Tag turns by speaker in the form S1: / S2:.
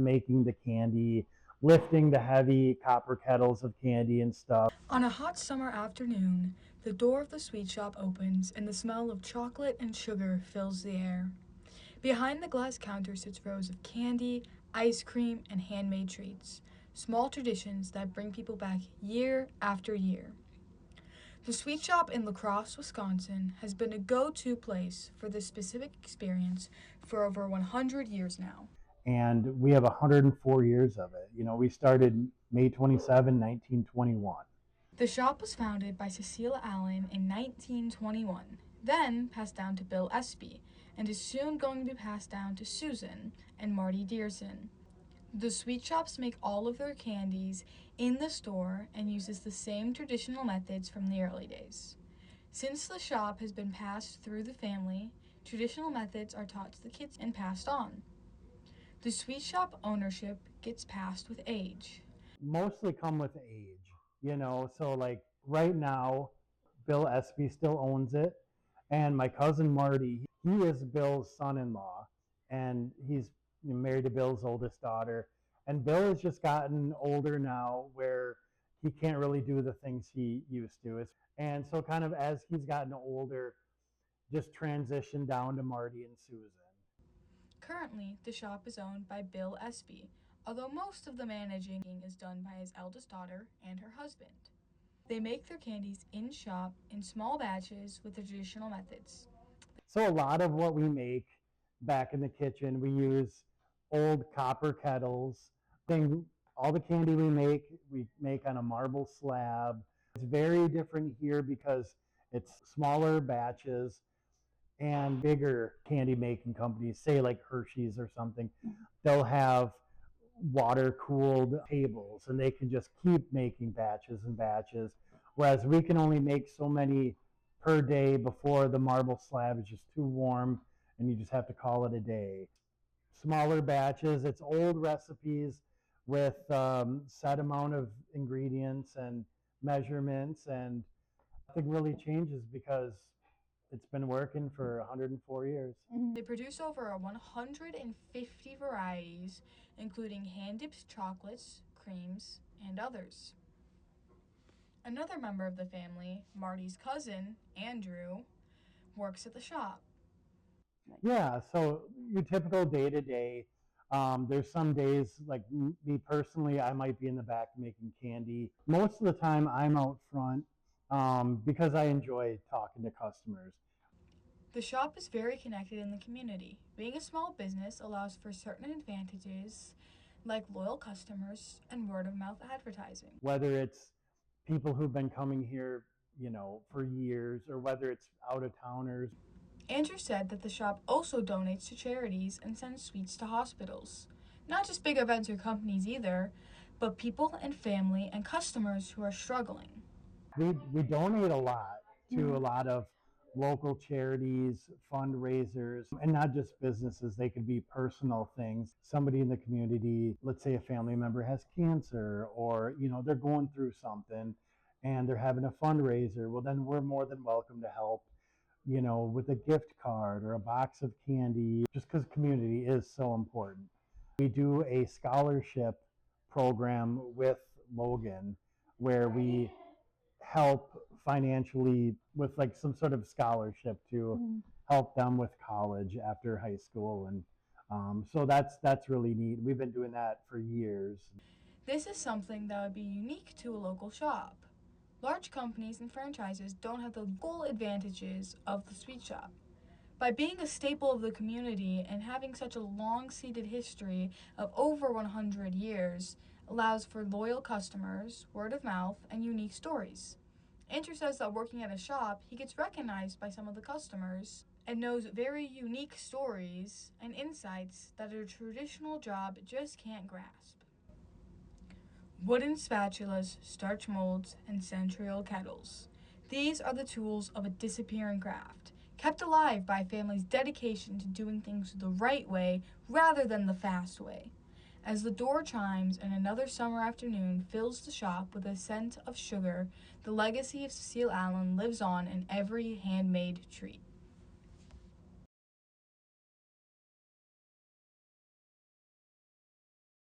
S1: making the candy, lifting the heavy copper kettles of candy and stuff.
S2: On a hot summer afternoon, the door of the sweet shop opens and the smell of chocolate and sugar fills the air. Behind the glass counter sits rows of candy, ice cream, and handmade treats, small traditions that bring people back year after year. The sweet shop in La Crosse, Wisconsin has been a go-to place for this specific experience for over 100 years now.
S1: And we have 104 years of it. We started May 27, 1921.
S2: The shop was founded by Cecile Allen in 1921, then passed down to Bill Espy, and is soon going to be passed down to Susan and Marty Dearson. The sweet shops make all of their candies in the store and uses the same traditional methods from the early days. Since the shop has been passed through the family, traditional methods are taught to the kids and passed on. The sweet shop ownership gets passed with age.
S1: Mostly come with age. So like right now, Bill Espy still owns it. And my cousin Marty, he is Bill's son-in-law, and he's married to Bill's oldest daughter. And Bill has just gotten older now where he can't really do the things he used to. And so kind of as he's gotten older, just transitioned down to Marty and Susan.
S2: Currently, the shop is owned by Bill Espy, although most of the managing is done by his eldest daughter and her husband. They make their candies in shop in small batches with the traditional methods.
S1: So a lot of what we make back in the kitchen, we use old copper kettles. All the candy we make on a marble slab. It's very different here because it's smaller batches, and bigger candy making companies, say like Hershey's or something, they'll have water cooled tables and they can just keep making batches and batches. Whereas we can only make so many per day before the marble slab is just too warm and you just have to call it a day. Smaller batches, it's old recipes with set amount of ingredients and measurements, and nothing really changes because it's been working for 104 years.
S2: They produce over 150 varieties, including hand-dipped chocolates, creams, and others. Another member of the family, Marty's cousin, Andrew, works at the shop.
S1: Yeah, so your typical day to day. There's some days, like me personally, I might be in the back making candy. Most of the time, I'm out front because I enjoy talking to customers.
S2: The shop is very connected in the community. Being a small business allows for certain advantages like loyal customers and word of mouth advertising.
S1: Whether it's people who've been coming here, for years, or whether it's out of towners.
S2: Andrew said that the shop also donates to charities and sends sweets to hospitals. Not just big events or companies either, but people and family and customers who are struggling.
S1: We donate a lot to a lot of local charities, fundraisers, and not just businesses. They could be personal things. Somebody in the community, let's say a family member has cancer, or they're going through something and they're having a fundraiser. Well, then we're more than welcome to help, with a gift card or a box of candy, just because community is so important. We do a scholarship program with Logan where we help financially with like some sort of scholarship to help them with college after high school. And so that's really neat. We've been doing that for years.
S2: This is something that would be unique to a local shop. Large companies and franchises don't have the full advantages of the sweet shop. By being a staple of the community and having such a long-seated history of over 100 years allows for loyal customers, word of mouth, and unique stories. Andrew says that working at a shop, he gets recognized by some of the customers and knows very unique stories and insights that a traditional job just can't grasp. Wooden spatulas, starch molds, and central kettles. These are the tools of a disappearing craft, kept alive by a family's dedication to doing things the right way rather than the fast way. As the door chimes and another summer afternoon fills the shop with a scent of sugar, the legacy of Cecile Allen lives on in every handmade treat.